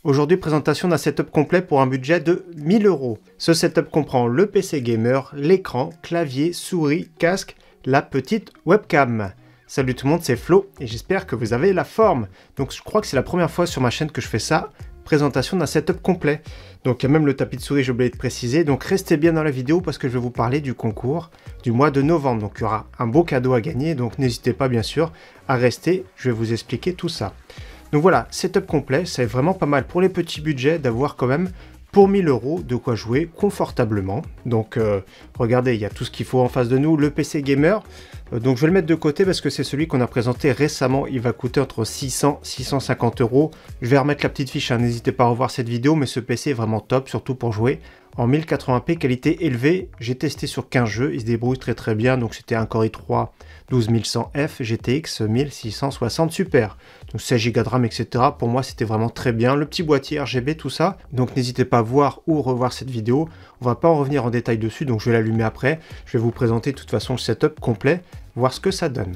Aujourd'hui, présentation d'un setup complet pour un budget de 1000 €. Ce setup comprend le PC gamer, l'écran, clavier, souris, casque, la petite webcam. Salut tout le monde, c'est Flo et j'espère que vous avez la forme. Donc je crois que c'est la première fois sur ma chaîne que je fais ça, présentation d'un setup complet. Donc il y a même le tapis de souris, j'ai oublié de préciser. Donc restez bien dans la vidéo parce que je vais vous parler du concours du mois de novembre. Donc il y aura un beau cadeau à gagner, donc n'hésitez pas bien sûr à rester, je vais vous expliquer tout ça. Donc voilà, setup complet, c'est vraiment pas mal pour les petits budgets d'avoir quand même pour 1000 € de quoi jouer confortablement. Donc regardez, il y a tout ce qu'il faut en face de nous, le PC gamer. Donc je vais le mettre de côté parce que c'est celui qu'on a présenté récemment, il va coûter entre 600 et 650 €. Je vais remettre la petite fiche, hein. N'hésitez pas à revoir cette vidéo, mais ce PC est vraiment top, surtout pour jouer en 1080p, qualité élevée. J'ai testé sur 15 jeux, il se débrouille très bien, donc c'était un Core i3 12100F, GTX 1660 Super, donc 16 Go de RAM, etc. Pour moi c'était vraiment très bien, le petit boîtier RGB, tout ça, donc n'hésitez pas à voir ou revoir cette vidéo. On va pas en revenir en détail dessus, donc je vais l'allumer après, je vais vous présenter de toute façon le setup complet, voir ce que ça donne.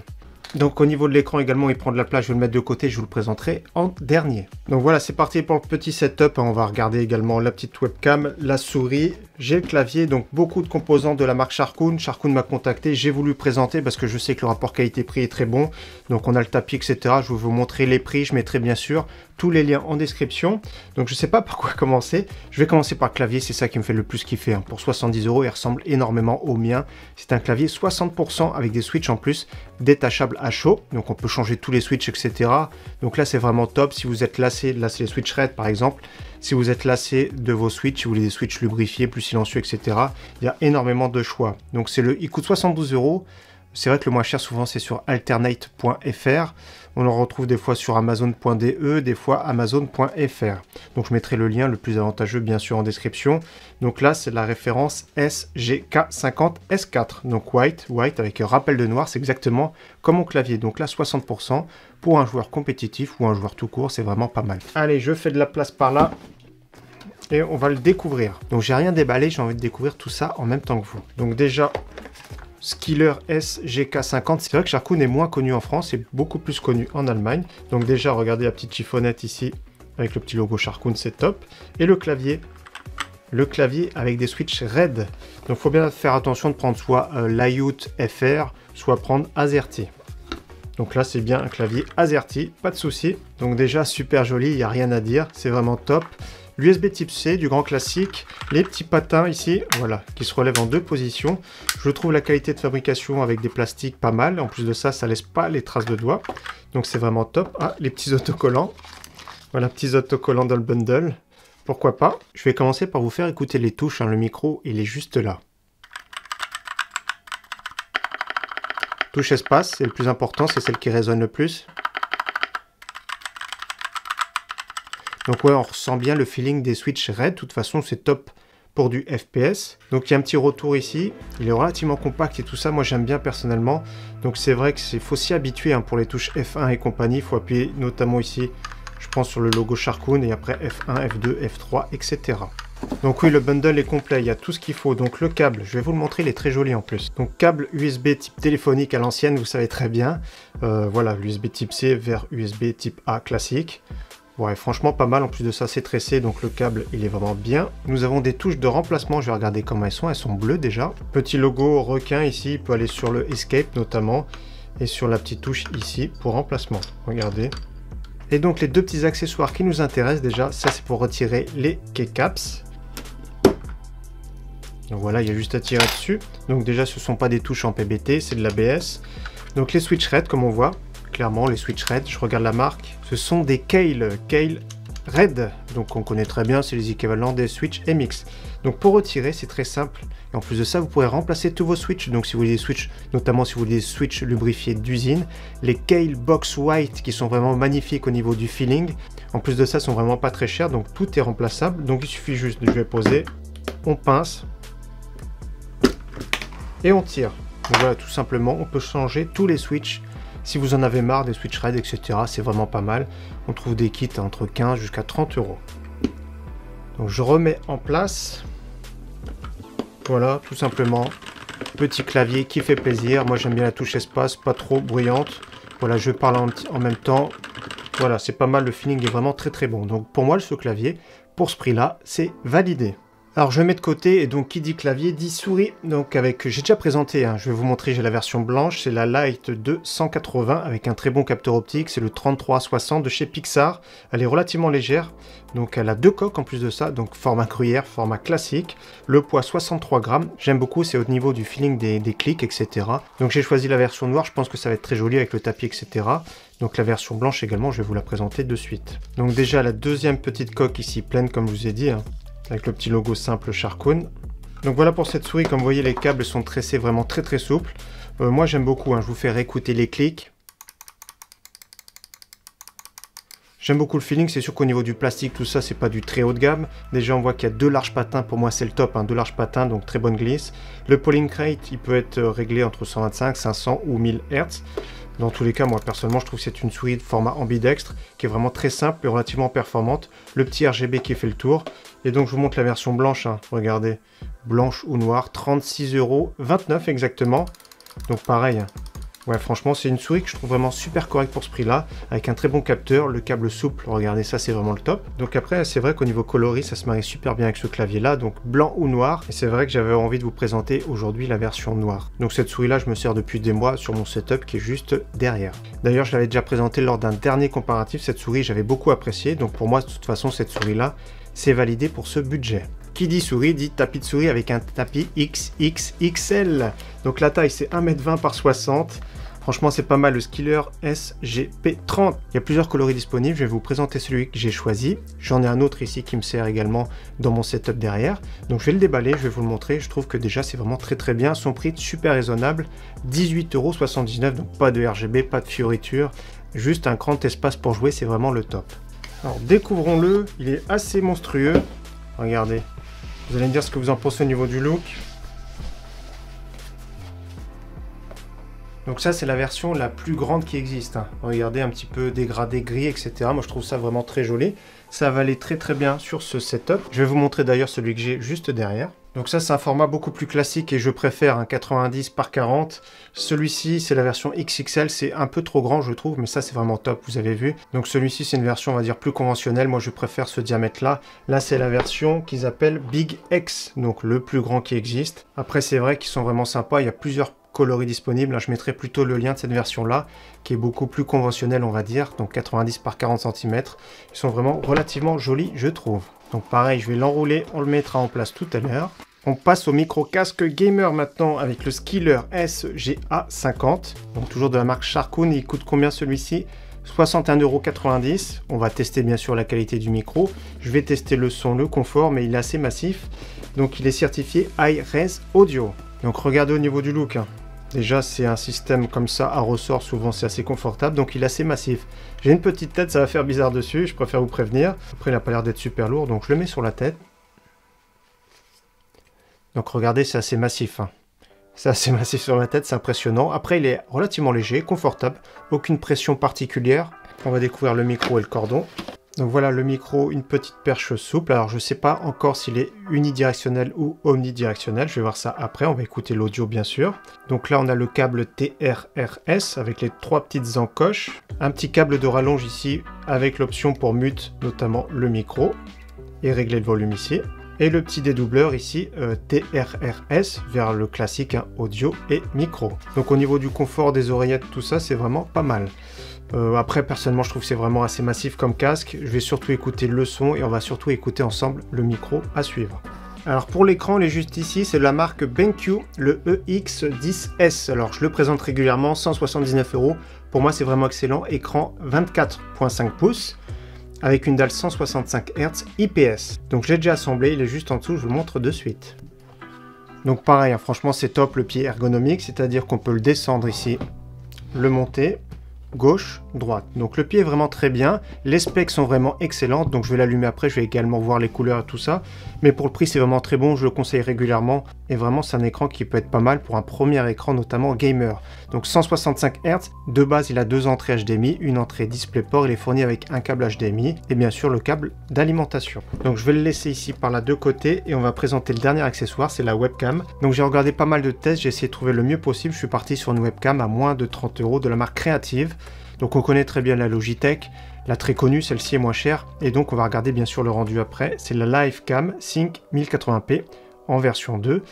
Donc au niveau de l'écran également, il prend de la place, je vais le mettre de côté, je vous le présenterai en dernier. Donc voilà, c'est parti pour le petit setup. On va regarder également la petite webcam, la souris, j'ai le clavier, donc beaucoup de composants de la marque Sharkoon. Sharkoon m'a contacté, j'ai voulu présenter parce que je sais que le rapport qualité-prix est très bon. Donc on a le tapis, etc. Je vais vous montrer les prix, je mettrai bien sûr tous les liens en description. Donc je sais pas par quoi commencer. Je vais commencer par le clavier, c'est ça qui me fait le plus kiffer, hein. Pour 70 €, il ressemble énormément au mien. C'est un clavier 60% avec des switches en plus, détachables à chaud. Donc on peut changer tous les switches, etc. Donc là c'est vraiment top. Si vous êtes lassé, là c'est les switch red par exemple. Si vous êtes lassé de vos switches, si vous voulez des switches lubrifiés, plus silencieux, etc. Il y a énormément de choix. Donc il coûte 72 €. C'est vrai que le moins cher souvent c'est sur alternate.fr. On en retrouve des fois sur amazon.de, des fois amazon.fr. Donc je mettrai le lien le plus avantageux bien sûr en description. Donc là c'est la référence SGK50S4. Donc white avec un rappel de noir, c'est exactement comme mon clavier. Donc là 60% pour un joueur compétitif ou un joueur tout court, c'est vraiment pas mal. Allez, je fais de la place par là. Et on va le découvrir. Donc j'ai rien déballé, j'ai envie de découvrir tout ça en même temps que vous. Donc déjà, Skiller SGK50, c'est vrai que Sharkoon est moins connu en France, c'est beaucoup plus connu en Allemagne. Donc déjà, regardez la petite chiffonnette ici, avec le petit logo Sharkoon, c'est top. Et le clavier avec des switches RED. Donc il faut bien faire attention de prendre soit Layout FR, soit prendre AZERTY. Donc là, c'est bien un clavier AZERTY, pas de souci. Donc déjà, super joli, il n'y a rien à dire, c'est vraiment top. L'USB type C, du grand classique, les petits patins ici, voilà, qui se relèvent en deux positions. Je trouve la qualité de fabrication avec des plastiques pas mal. En plus de ça, ça laisse pas les traces de doigts. Donc c'est vraiment top. Ah, les petits autocollants. Voilà, petits autocollants dans le bundle. Pourquoi pas? Je vais commencer par vous faire écouter les touches, hein. Le micro, il est juste là. Touche espace, c'est le plus important, c'est celle qui résonne le plus. Donc ouais, on ressent bien le feeling des switches RED. De toute façon, c'est top pour du FPS. Donc il y a un petit retour ici. Il est relativement compact et tout ça. Moi, j'aime bien personnellement. Donc c'est vrai qu'il faut s'y habituer, hein, pour les touches F1 et compagnie. Il faut appuyer notamment ici, je pense, sur le logo Sharkoon et après F1, F2, F3, etc. Donc oui, le bundle est complet. Il y a tout ce qu'il faut. Donc le câble, je vais vous le montrer. Il est très joli en plus. Donc câble USB type téléphonique à l'ancienne, vous savez très bien. Voilà, l'USB type C vers USB type A classique. Ouais, franchement pas mal, en plus de ça c'est tressé, donc le câble il est vraiment bien. Nous avons des touches de remplacement, je vais regarder comment elles sont bleues déjà. Petit logo requin ici, il peut aller sur le Escape notamment, et sur la petite touche ici pour remplacement, regardez. Et donc les deux petits accessoires qui nous intéressent déjà, ça c'est pour retirer les keycaps. Donc voilà, il y a juste à tirer dessus. Donc déjà ce ne sont pas des touches en PBT, c'est de l'ABS. Donc les switch RED comme on voit. Clairement, les switch RED, je regarde la marque, ce sont des Keil RED, donc on connaît très bien, c'est les équivalents des switch MX. Donc pour retirer, c'est très simple, et en plus de ça, vous pourrez remplacer tous vos switches. Donc si vous voulez des switches, notamment si vous voulez des switches lubrifiés d'usine, les Keil Box White qui sont vraiment magnifiques au niveau du feeling, en plus de ça, sont vraiment pas très chers, donc tout est remplaçable. Donc il suffit juste, je vais poser, on pince, et on tire. Donc voilà, tout simplement, on peut changer tous les switches. Si vous en avez marre des switch RED, etc., c'est vraiment pas mal. On trouve des kits entre 15 jusqu'à 30 €. Donc je remets en place. Voilà, tout simplement. Petit clavier qui fait plaisir. Moi j'aime bien la touche espace, pas trop bruyante. Voilà, je parle en même temps. Voilà, c'est pas mal, le feeling est vraiment très très bon. Donc pour moi, ce clavier, pour ce prix-là, c'est validé. Alors je mets de côté, et donc qui dit clavier dit souris. Donc j'ai déjà présenté, hein, je vais vous montrer, j'ai la version blanche, c'est la Lite 280 avec un très bon capteur optique, c'est le 3360 de chez Pixar. Elle est relativement légère, donc elle a 2 coques en plus de ça, donc format gruyère, format classique. Le poids 63 grammes, j'aime beaucoup, c'est au niveau du feeling des clics, etc. Donc j'ai choisi la version noire, je pense que ça va être très joli avec le tapis, etc. Donc la version blanche également, je vais vous la présenter de suite. Donc déjà la deuxième petite coque ici pleine comme je vous ai dit, hein, avec le petit logo simple Sharkoon. Donc voilà pour cette souris, comme vous voyez les câbles sont tressés vraiment très très souples. Moi j'aime beaucoup, hein, je vous fais réécouter les clics. J'aime beaucoup le feeling, c'est sûr qu'au niveau du plastique, tout ça, c'est pas du très haut de gamme. Déjà, on voit qu'il y a 2 larges patins, pour moi c'est le top, hein, 2 larges patins, donc très bonne glisse. Le polling rate, il peut être réglé entre 125, 500 ou 1000 Hz. Dans tous les cas, moi personnellement, je trouve que c'est une souris de format ambidextre, qui est vraiment très simple et relativement performante. Le petit RGB qui fait le tour. Et donc, je vous montre la version blanche, hein, regardez, blanche ou noire, 36,29 € exactement. Donc pareil, hein. Ouais, franchement, c'est une souris que je trouve vraiment super correcte pour ce prix-là, avec un très bon capteur, le câble souple, regardez, ça c'est vraiment le top. Donc après, c'est vrai qu'au niveau coloris, ça se marie super bien avec ce clavier-là, donc blanc ou noir, et c'est vrai que j'avais envie de vous présenter aujourd'hui la version noire. Donc cette souris-là, je me sers depuis des mois sur mon setup qui est juste derrière. D'ailleurs, je l'avais déjà présenté lors d'un dernier comparatif, cette souris, j'avais beaucoup apprécié, donc pour moi, de toute façon, cette souris-là, c'est validé pour ce budget. Qui dit souris dit tapis de souris avec un tapis XXXL. Donc la taille c'est 1,20 m par 60 m. Franchement c'est pas mal, le Skiller SGP30. Il y a plusieurs coloris disponibles, je vais vous présenter celui que j'ai choisi. J'en ai un autre ici qui me sert également dans mon setup derrière. Donc je vais le déballer, je vais vous le montrer. Je trouve que déjà c'est vraiment très très bien. Son prix super raisonnable, 18,79 €. Donc pas de RGB, pas de fioritures. Juste un grand espace pour jouer, c'est vraiment le top. Alors découvrons-le, il est assez monstrueux. Regardez. Vous allez me dire ce que vous en pensez au niveau du look. Donc ça, c'est la version la plus grande qui existe, hein. Regardez, un petit peu dégradé gris, etc. Moi, je trouve ça vraiment très joli. Ça va aller très très bien sur ce setup. Je vais vous montrer d'ailleurs celui que j'ai juste derrière. Donc ça, c'est un format beaucoup plus classique et je préfère un 90 par 40. Celui-ci, c'est la version XXL. C'est un peu trop grand, je trouve, mais ça, c'est vraiment top, vous avez vu. Donc celui-ci, c'est une version, on va dire, plus conventionnelle. Moi, je préfère ce diamètre-là. Là, c'est la version qu'ils appellent Big X, donc le plus grand qui existe. Après, c'est vrai qu'ils sont vraiment sympas. Il y a plusieurs coloris disponibles. Là, je mettrai plutôt le lien de cette version-là, qui est beaucoup plus conventionnelle, on va dire. Donc 90 par 40 cm. Ils sont vraiment relativement jolis, je trouve. Donc pareil, je vais l'enrouler, on le mettra en place tout à l'heure. On passe au micro-casque gamer maintenant avec le Skiller SGA50. Donc toujours de la marque Sharkoon. Il coûte combien celui-ci? 61,90 €. On va tester bien sûr la qualité du micro. Je vais tester le son, le confort, mais il est assez massif. Donc il est certifié Hi-Res Audio. Donc regardez au niveau du look, hein. Déjà, c'est un système comme ça à ressort, souvent c'est assez confortable, donc il est assez massif. J'ai une petite tête, ça va faire bizarre dessus, je préfère vous prévenir. Après, il n'a pas l'air d'être super lourd, donc je le mets sur la tête. Donc regardez, c'est assez massif, hein. C'est assez massif sur la tête, c'est impressionnant. Après, il est relativement léger, confortable, aucune pression particulière. On va découvrir le micro et le cordon. Donc voilà le micro, une petite perche souple. Alors je ne sais pas encore s'il est unidirectionnel ou omnidirectionnel. Je vais voir ça après, on va écouter l'audio bien sûr. Donc là on a le câble TRRS avec les 3 petites encoches. Un petit câble de rallonge ici avec l'option pour mute notamment le micro. Et régler le volume ici. Et le petit dédoubleur ici, TRRS, vers le classique, hein, audio et micro. Donc au niveau du confort des oreillettes, tout ça c'est vraiment pas mal. Après, personnellement, je trouve que c'est vraiment assez massif comme casque. Je vais surtout écouter le son et on va surtout écouter ensemble le micro à suivre. Alors pour l'écran, il est juste ici, c'est de la marque BenQ, le EX10S. Alors je le présente régulièrement, 179 €. Pour moi, c'est vraiment excellent. Écran 24,5 pouces avec une dalle 165 Hz IPS. Donc je l'ai déjà assemblé, il est juste en dessous, je vous le montre de suite. Donc pareil, hein, franchement c'est top le pied ergonomique, c'est-à-dire qu'on peut le descendre ici, le monter, gauche, droite. Donc le pied est vraiment très bien, les specs sont vraiment excellentes, donc je vais l'allumer après, je vais également voir les couleurs et tout ça, mais pour le prix c'est vraiment très bon, je le conseille régulièrement, et vraiment c'est un écran qui peut être pas mal pour un premier écran, notamment gamer. Donc 165 Hz, de base il a 2 entrées HDMI, une entrée DisplayPort, il est fourni avec un câble HDMI, et bien sûr le câble d'alimentation. Donc je vais le laisser ici par là de côté, et on va présenter le dernier accessoire, c'est la webcam. Donc j'ai regardé pas mal de tests, j'ai essayé de trouver le mieux possible, je suis parti sur une webcam à moins de 30 € de la marque Creative. Donc on connaît très bien la Logitech, La très connue, celle-ci est moins chère. Et donc on va regarder bien sûr le rendu après. C'est la Livecam Sync 1080p en version 2.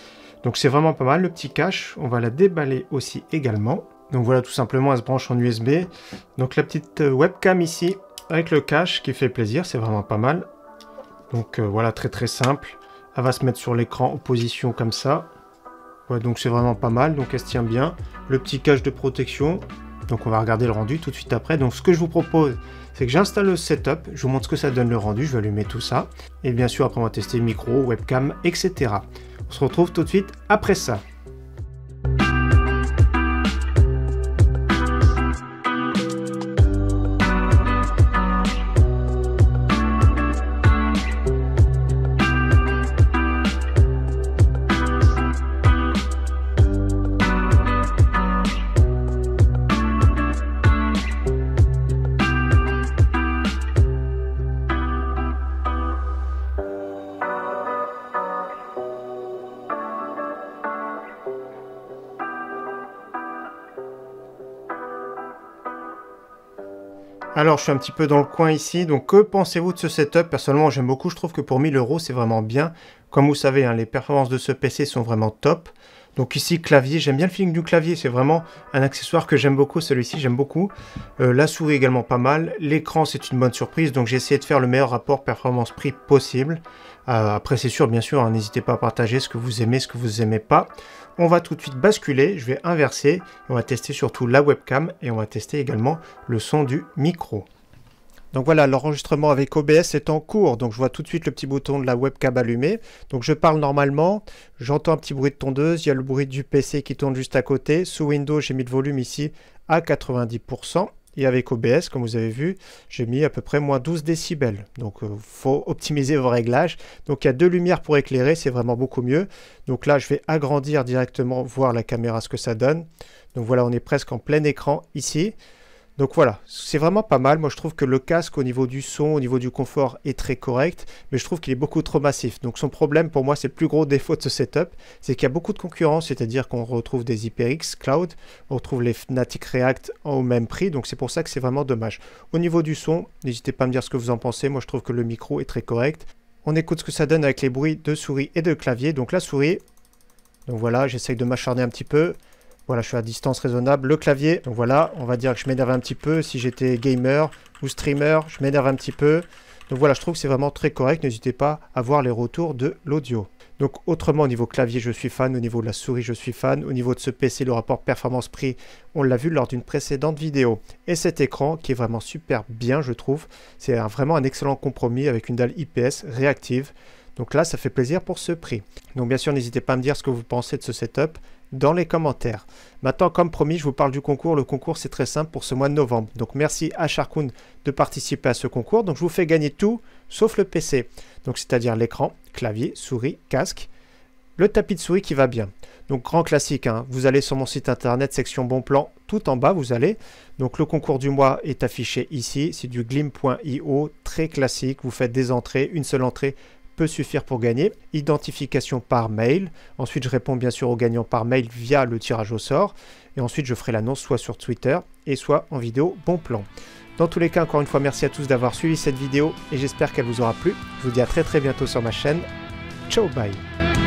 Donc c'est vraiment pas mal. Le petit cache, on va la déballer aussi également. Donc voilà, tout simplement, elle se branche en USB. Donc la petite webcam ici, avec le cache qui fait plaisir, c'est vraiment pas mal. Donc voilà, très très simple. Elle va se mettre sur l'écran en position comme ça. Ouais, donc c'est vraiment pas mal, donc elle se tient bien. Le petit cache de protection. Donc on va regarder le rendu tout de suite après. Donc ce que je vous propose, c'est que j'installe le setup. Je vous montre ce que ça donne le rendu. Je vais allumer tout ça. Et bien sûr, après on va tester micro, webcam, etc. On se retrouve tout de suite après ça. Alors, je suis un petit peu dans le coin ici, donc que pensez-vous de ce setup? Personnellement, j'aime beaucoup, je trouve que pour 1000 €, c'est vraiment bien. Comme vous savez, hein, les performances de ce PC sont vraiment top. Donc ici, clavier, j'aime bien le feeling du clavier, c'est vraiment un accessoire que j'aime beaucoup, celui-ci, j'aime beaucoup. La souris également pas mal, l'écran, c'est une bonne surprise, donc j'ai essayé de faire le meilleur rapport performance-prix possible. Après, c'est sûr, bien sûr, hein, n'hésitez pas à partager ce que vous aimez, ce que vous aimez pas. On va tout de suite basculer, je vais inverser, on va tester surtout la webcam et on va tester également le son du micro. Donc voilà, l'enregistrement avec OBS est en cours, donc je vois tout de suite le petit bouton de la webcam allumé. Donc je parle normalement, j'entends un petit bruit de tondeuse, il y a le bruit du PC qui tourne juste à côté. Sous Windows, j'ai mis le volume ici à 90%. Et avec OBS, comme vous avez vu, j'ai mis à peu près moins 12 décibels. Donc il faut optimiser vos réglages. Donc il y a deux lumières pour éclairer, c'est vraiment beaucoup mieux. Donc là, je vais agrandir directement, voir la caméra ce que ça donne. Donc voilà, on est presque en plein écran ici. Donc voilà, c'est vraiment pas mal. Moi, je trouve que le casque, au niveau du son, au niveau du confort, est très correct. Mais je trouve qu'il est beaucoup trop massif. Donc son problème, pour moi, c'est le plus gros défaut de ce setup. C'est qu'il y a beaucoup de concurrence, c'est-à-dire qu'on retrouve des HyperX Cloud, on retrouve les Fnatic React au même prix. Donc c'est pour ça que c'est vraiment dommage. Au niveau du son, n'hésitez pas à me dire ce que vous en pensez. Moi, je trouve que le micro est très correct. On écoute ce que ça donne avec les bruits de souris et de clavier. Donc la souris, donc voilà, j'essaye de m'acharner un petit peu. Voilà, je suis à distance raisonnable. Le clavier, donc voilà, on va dire que je m'énerve un petit peu. Si j'étais gamer ou streamer, je m'énerve un petit peu. Donc voilà, je trouve que c'est vraiment très correct. N'hésitez pas à voir les retours de l'audio. Donc autrement, au niveau clavier, je suis fan. Au niveau de la souris, je suis fan. Au niveau de ce PC, le rapport performance-prix, on l'a vu lors d'une précédente vidéo. Et cet écran, qui est vraiment super bien, je trouve. C'est vraiment un excellent compromis avec une dalle IPS réactive. Donc là, ça fait plaisir pour ce prix. Donc bien sûr, n'hésitez pas à me dire ce que vous pensez de ce setup dans les commentaires. Maintenant, comme promis, je vous parle du concours. Le concours, c'est très simple pour ce mois de novembre. Donc merci à Sharkoon de participer à ce concours. Donc je vous fais gagner tout, sauf le PC. Donc c'est-à-dire l'écran, clavier, souris, casque, le tapis de souris qui va bien. Donc grand classique, hein. Vous allez sur mon site internet, section bon plan, tout en bas vous allez. Donc le concours du mois est affiché ici, c'est du glim.io, très classique. Vous faites des entrées, une seule entrée peut suffire pour gagner. Identification par mail. Ensuite, je réponds bien sûr aux gagnants par mail via le tirage au sort. Et ensuite, je ferai l'annonce soit sur Twitter et soit en vidéo bon plan. Dans tous les cas, encore une fois, merci à tous d'avoir suivi cette vidéo et j'espère qu'elle vous aura plu. Je vous dis à très bientôt sur ma chaîne. Ciao, bye.